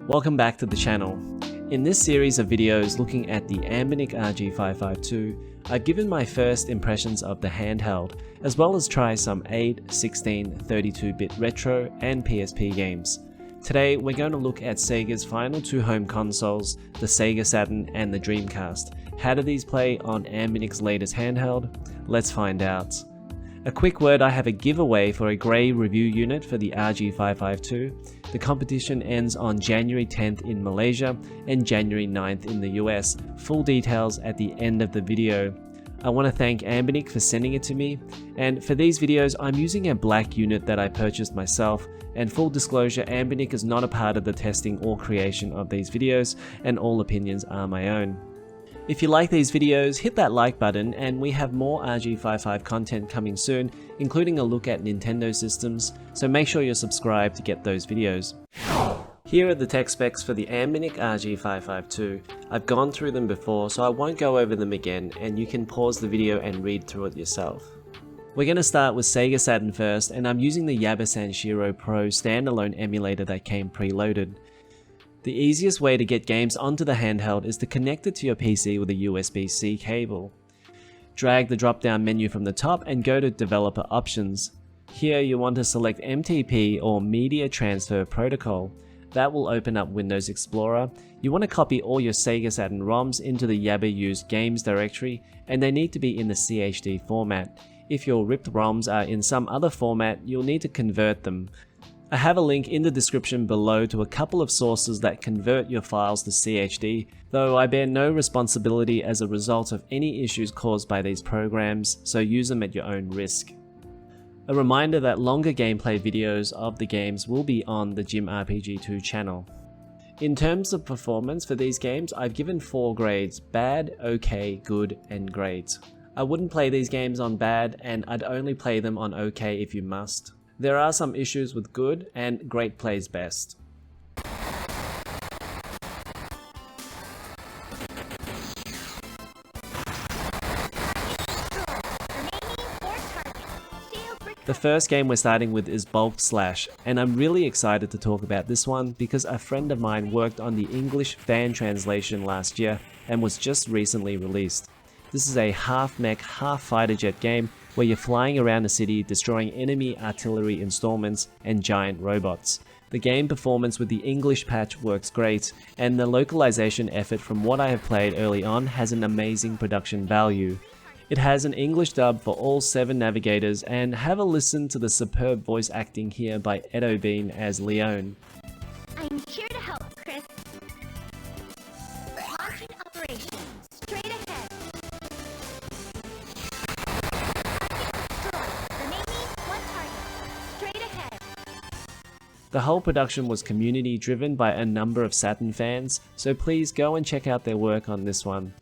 Welcome back to the channel. In this series of videos looking at the Anbernic RG552, I've given my first impressions of the handheld, as well as try some 8, 16, 32-bit retro and PSP games. Today we're going to look at Sega's final two home consoles, the SEGA Saturn and the Dreamcast. How do these play on Anbernic's latest handheld? Let's find out. A quick word, I have a giveaway for a grey review unit for the RG552. The competition ends on January 10th in Malaysia and January 9th in the US. Full details at the end of the video. I want to thank Anbernic for sending it to me, and for these videos I'm using a black unit that I purchased myself, and full disclosure, Anbernic is not a part of the testing or creation of these videos, and all opinions are my own. If you like these videos, hit that like button, and we have more RG55 content coming soon, including a look at Nintendo systems, so make sure you're subscribed to get those videos. Here are the tech specs for the Anbernic RG552. I've gone through them before, so I won't go over them again, and you can pause the video and read through it yourself. We're going to start with SEGA Saturn first, and I'm using the Yaba Sanshiro Pro standalone emulator that came preloaded. The easiest way to get games onto the handheld is to connect it to your PC with a USB-C cable. Drag the drop-down menu from the top and go to Developer Options. Here you want to select MTP or Media Transfer Protocol. That will open up Windows Explorer. You want to copy all your SEGA Saturn ROMs into the Yaba used games directory, and they need to be in the CHD format. If your ripped ROMs are in some other format, you'll need to convert them. I have a link in the description below to a couple of sources that convert your files to CHD, though I bear no responsibility as a result of any issues caused by these programs, so use them at your own risk. A reminder that longer gameplay videos of the games will be on the GymRPG2 channel. In terms of performance for these games, I've given 4 grades: bad, okay, good, and great. I wouldn't play these games on bad, and I'd only play them on okay if you must. There are some issues with good, and great plays best. The first game we're starting with is Bulk Slash, and I'm really excited to talk about this one because a friend of mine worked on the English fan translation last year and was just recently released. This is a half mech, half fighter jet game where you're flying around the city destroying enemy artillery installments and giant robots. The game performance with the English patch works great, and the localization effort from what I have played early on has an amazing production value. It has an English dub for all 7 navigators, and have a listen to the superb voice acting here by Edo Bean as Leone. I'm here to help, Chris. Launching operation. Straight ahead. Remaining 1 target. Straight ahead. The whole production was community driven by a number of Saturn fans, so please go and check out their work on this one.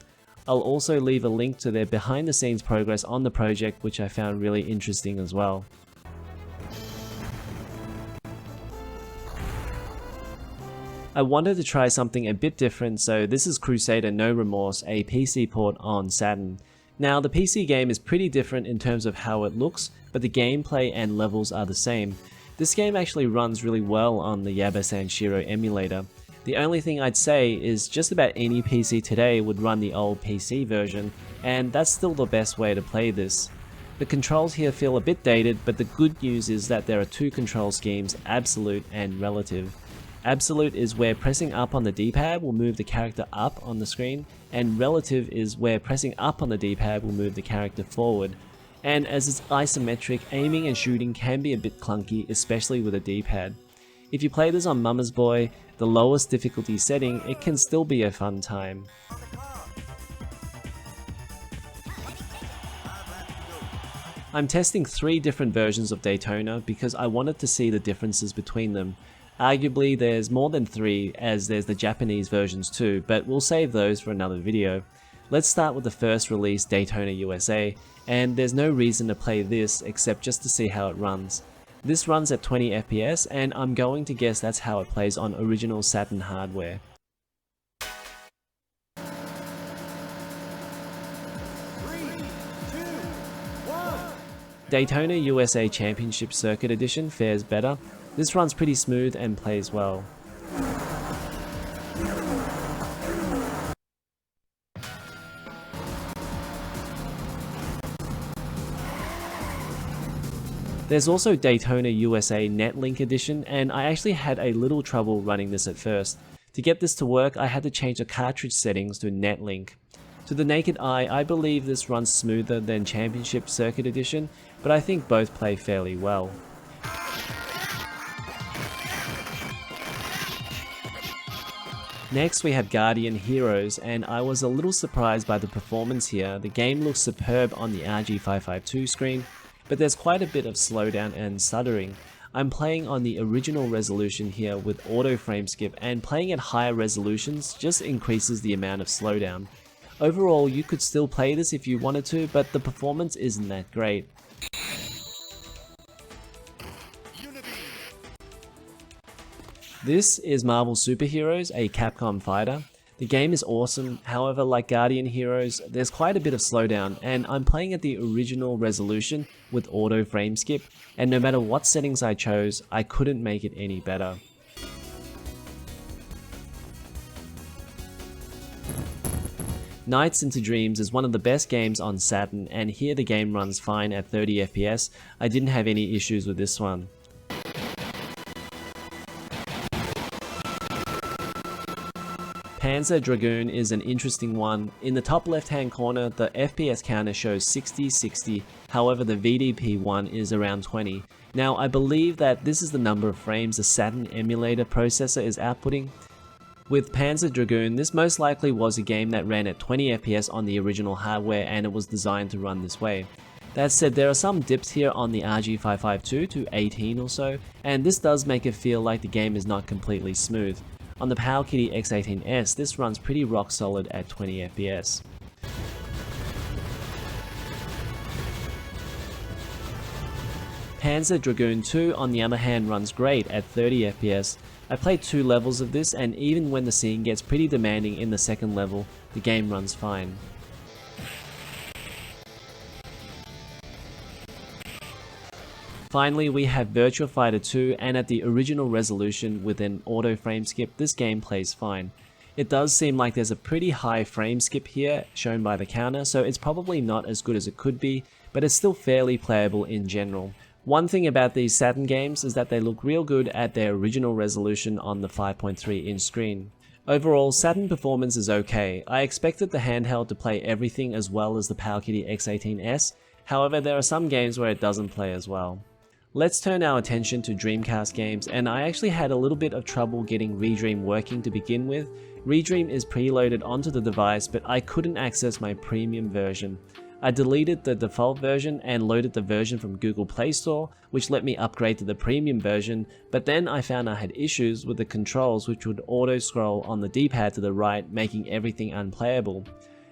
I'll also leave a link to their behind the scenes progress on the project, which I found really interesting as well. I wanted to try something a bit different, so this is Crusader No Remorse, a PC port on Saturn. Now the PC game is pretty different in terms of how it looks, but the gameplay and levels are the same. This game actually runs really well on the Yaba Sanshiro emulator. The only thing I'd say is just about any PC today would run the old PC version, and that's still the best way to play this. The controls here feel a bit dated, but the good news is that there are 2 control schemes, absolute and relative. Absolute is where pressing up on the D-pad will move the character up on the screen, and relative is where pressing up on the D-pad will move the character forward. And as it's isometric, aiming and shooting can be a bit clunky, especially with a D-pad. If you play this on Mama's Boy, the lowest difficulty setting, it can still be a fun time. I'm testing 3 different versions of Daytona because I wanted to see the differences between them. Arguably there's more than 3, as there's the Japanese versions too, but we'll save those for another video. Let's start with the first release, Daytona USA, and there's no reason to play this except just to see how it runs. This runs at 20 FPS, and I'm going to guess that's how it plays on original Saturn hardware. Daytona USA Championship Circuit Edition fares better. This runs pretty smooth and plays well. There's also Daytona USA Netlink edition, and I actually had a little trouble running this at first. To get this to work, I had to change the cartridge settings to Netlink. To the naked eye, I believe this runs smoother than Championship Circuit Edition, but I think both play fairly well. Next we have Guardian Heroes, and I was a little surprised by the performance here. The game looks superb on the RG552 screen, but there's quite a bit of slowdown and stuttering. I'm playing on the original resolution here with auto frame skip, and playing at higher resolutions just increases the amount of slowdown. Overall, you could still play this if you wanted to, but the performance isn't that great. This is Marvel Superheroes, a Capcom fighter. The game is awesome, however, like Guardian Heroes, there's quite a bit of slowdown, and I'm playing at the original resolution with auto frame skip, and no matter what settings I chose, I couldn't make it any better. Nights into Dreams is one of the best games on Saturn, and here the game runs fine at 30 FPS. I didn't have any issues with this one. Panzer Dragoon is an interesting one. In the top left hand corner, the FPS counter shows 60, however the VDP one is around 20. Now I believe that this is the number of frames the Saturn emulator processor is outputting. With Panzer Dragoon, this most likely was a game that ran at 20 FPS on the original hardware, and it was designed to run this way. That said, there are some dips here on the RG552 to 18 or so, and this does make it feel like the game is not completely smooth. On the PowerKitty X18S, this runs pretty rock solid at 20 FPS. Panzer Dragoon 2 on the other hand runs great at 30 FPS. I played 2 levels of this, and even when the scene gets pretty demanding in the second level, the game runs fine. Finally, we have Virtua Fighter 2, and at the original resolution with an auto frame skip, this game plays fine. It does seem like there's a pretty high frame skip here, shown by the counter, so it's probably not as good as it could be, but it's still fairly playable in general. One thing about these Saturn games is that they look real good at their original resolution on the 5.3 inch screen. Overall, Saturn performance is okay. I expected the handheld to play everything as well as the PowerKitty X18S, however there are some games where it doesn't play as well. Let's turn our attention to Dreamcast games, and I actually had a little bit of trouble getting Redream working to begin with. Redream is preloaded onto the device, but I couldn't access my premium version. I deleted the default version and loaded the version from Google Play Store, which let me upgrade to the premium version, but then I found I had issues with the controls which would auto-scroll on the D-pad to the right, making everything unplayable.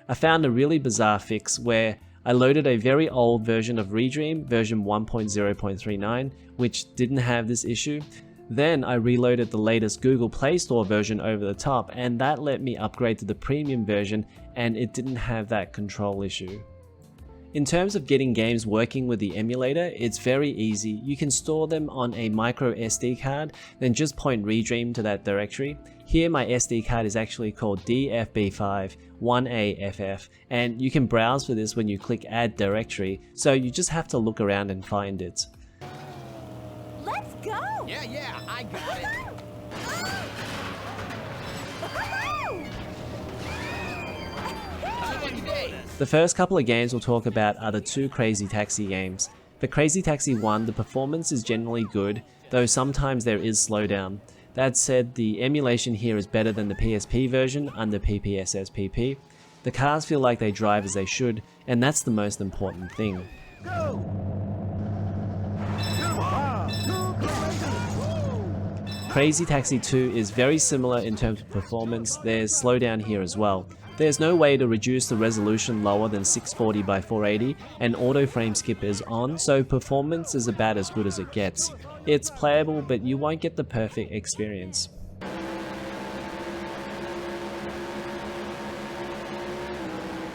I found a really bizarre fix where I loaded a very old version of Redream, version 1.0.39, which didn't have this issue. Then I reloaded the latest Google Play Store version over the top, and that let me upgrade to the premium version, and it didn't have that control issue. In terms of getting games working with the emulator, it's very easy. You can store them on a micro SD card, then just point Redream to that directory. Here my SD card is actually called DFB5-1AFF, and you can browse for this when you click Add Directory, so you just have to look around and find it. Let's go! Yeah, I got it. The first couple of games we'll talk about are the 2 Crazy Taxi games. For Crazy Taxi 1, the performance is generally good, though sometimes there is slowdown. That said, the emulation here is better than the PSP version under PPSSPP. The cars feel like they drive as they should, and that's the most important thing. Crazy Taxi 2 is very similar in terms of performance. There's slowdown here as well. There's no way to reduce the resolution lower than 640 by 480, and auto frame skip is on, so performance is about as good as it gets. It's playable, but you won't get the perfect experience.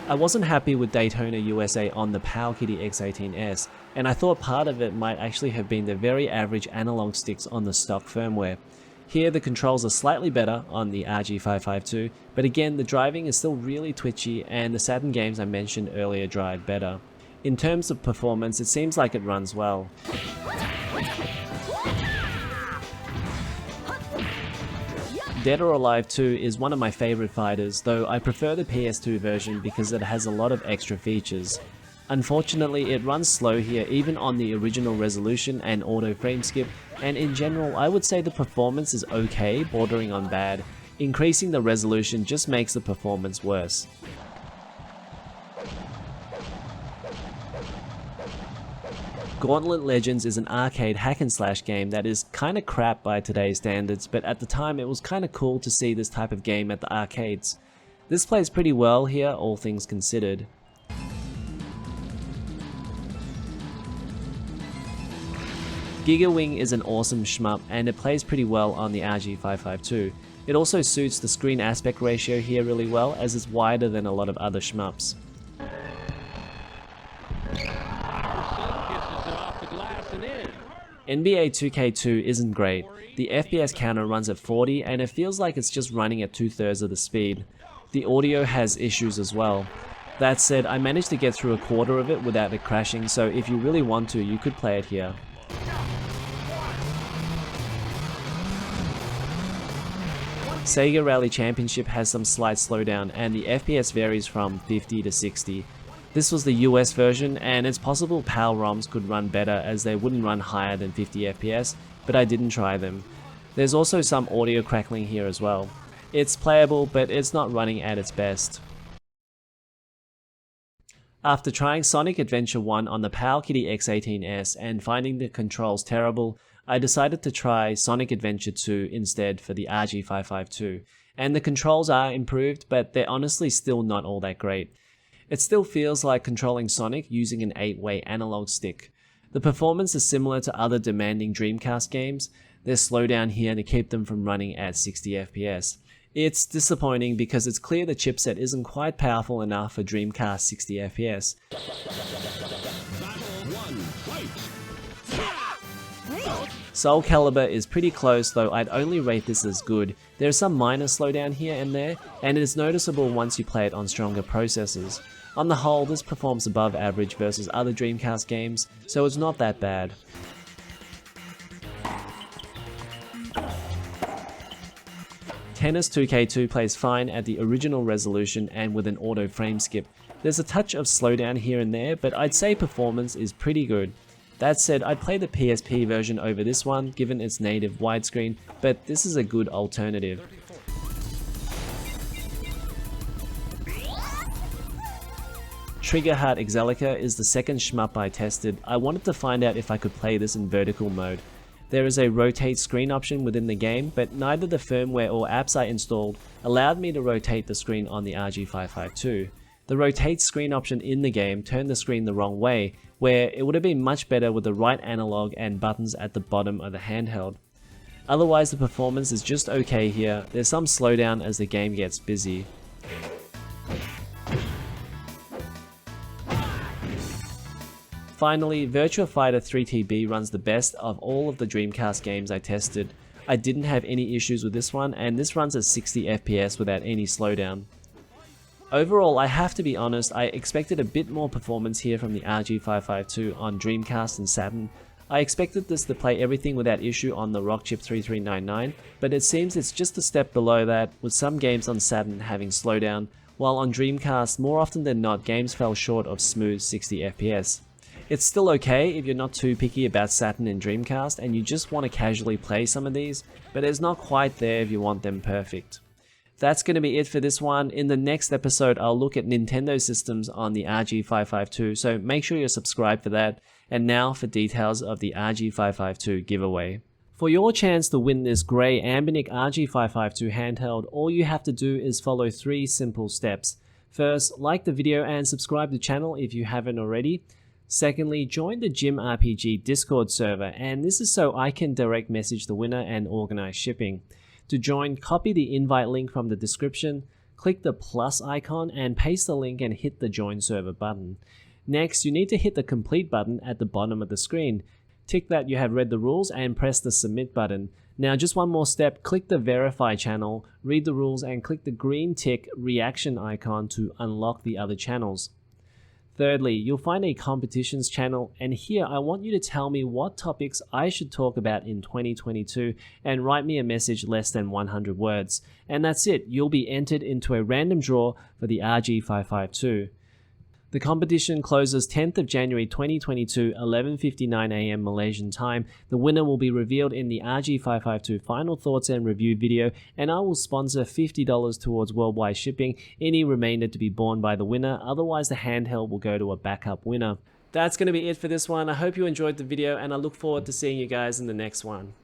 I wasn't happy with Daytona USA on the PowerKitty X18S, and I thought part of it might actually have been the very average analog sticks on the stock firmware. Here the controls are slightly better on the RG552, but again the driving is still really twitchy and the Saturn games I mentioned earlier drive better. In terms of performance, it seems like it runs well. Dead or Alive 2 is one of my favorite fighters, though I prefer the PS2 version because it has a lot of extra features. Unfortunately, it runs slow here even on the original resolution and auto frame skip, and in general I would say the performance is okay, bordering on bad. Increasing the resolution just makes the performance worse. Gauntlet Legends is an arcade hack and slash game that is kinda crap by today's standards, but at the time it was kinda cool to see this type of game at the arcades. This plays pretty well here, all things considered. Gigawing is an awesome shmup and it plays pretty well on the RG552. It also suits the screen aspect ratio here really well as it's wider than a lot of other shmups. NBA 2K2 isn't great. The FPS counter runs at 40 and it feels like it's just running at 2/3 of the speed. The audio has issues as well. That said, I managed to get through a quarter of it without it crashing, so if you really want to, you could play it here. SEGA Rally Championship has some slight slowdown and the FPS varies from 50 to 60. This was the US version and it's possible PAL ROMs could run better as they wouldn't run higher than 50 FPS, but I didn't try them. There's also some audio crackling here as well. It's playable, but it's not running at its best. After trying Sonic Adventure 1 on the PAL Kitty X18S and finding the controls terrible, I decided to try Sonic Adventure 2 instead for the RG552, and the controls are improved, but they're honestly still not all that great. It still feels like controlling Sonic using an 8-way analog stick. The performance is similar to other demanding Dreamcast games. There's slowdown here to keep them from running at 60 FPS. It's disappointing because it's clear the chipset isn't quite powerful enough for Dreamcast 60 FPS. SoulCalibur is pretty close, though I'd only rate this as good. There's some minor slowdown here and there, and it is noticeable once you play it on stronger processors. On the whole, this performs above average versus other Dreamcast games, so it's not that bad. Tennis 2K2 plays fine at the original resolution and with an auto frame skip. There's a touch of slowdown here and there, but I'd say performance is pretty good. That said, I'd play the PSP version over this one given its native widescreen, but this is a good alternative. Triggerheart Exelica is the second shmup I tested. I wanted to find out if I could play this in vertical mode. There is a rotate screen option within the game, but neither the firmware or apps I installed allowed me to rotate the screen on the RG552. The rotate screen option in the game turned the screen the wrong way, where it would have been much better with the right analog and buttons at the bottom of the handheld. Otherwise the performance is just okay here. There's some slowdown as the game gets busy. Finally, Virtua Fighter 3TB runs the best of all of the Dreamcast games I tested. I didn't have any issues with this one, and this runs at 60 FPS without any slowdown. Overall, I have to be honest, I expected a bit more performance here from the RG552 on Dreamcast and Saturn. I expected this to play everything without issue on the Rockchip 3399, but it seems it's just a step below that, with some games on Saturn having slowdown, while on Dreamcast, more often than not, games fell short of smooth 60 FPS. It's still okay if you're not too picky about Saturn and Dreamcast and you just want to casually play some of these, but it's not quite there if you want them perfect. That's going to be it for this one. In the next episode, I'll look at Nintendo systems on the RG552, so make sure you're subscribed for that. And now for details of the RG552 giveaway. For your chance to win this grey Anbernic RG552 handheld, all you have to do is follow 3 simple steps. First, like the video and subscribe to the channel if you haven't already. Secondly, join the Gym RPG Discord server, and this is so I can direct message the winner and organize shipping. To join, copy the invite link from the description, click the plus icon and paste the link and hit the join server button. Next, you need to hit the complete button at the bottom of the screen. Tick that you have read the rules and press the submit button. Now just one more step, click the verify channel, read the rules and click the green tick reaction icon to unlock the other channels. Thirdly, you'll find a competitions channel, and here I want you to tell me what topics I should talk about in 2022 and write me a message less than 100 words. And that's it, you'll be entered into a random draw for the RG552. The competition closes 10th of January 2022, 11:59 AM Malaysian time. The winner will be revealed in the RG552 final thoughts and review video, and I will sponsor $50 towards worldwide shipping, any remainder to be borne by the winner, otherwise the handheld will go to a backup winner. That's going to be it for this one. I hope you enjoyed the video and I look forward to seeing you guys in the next one.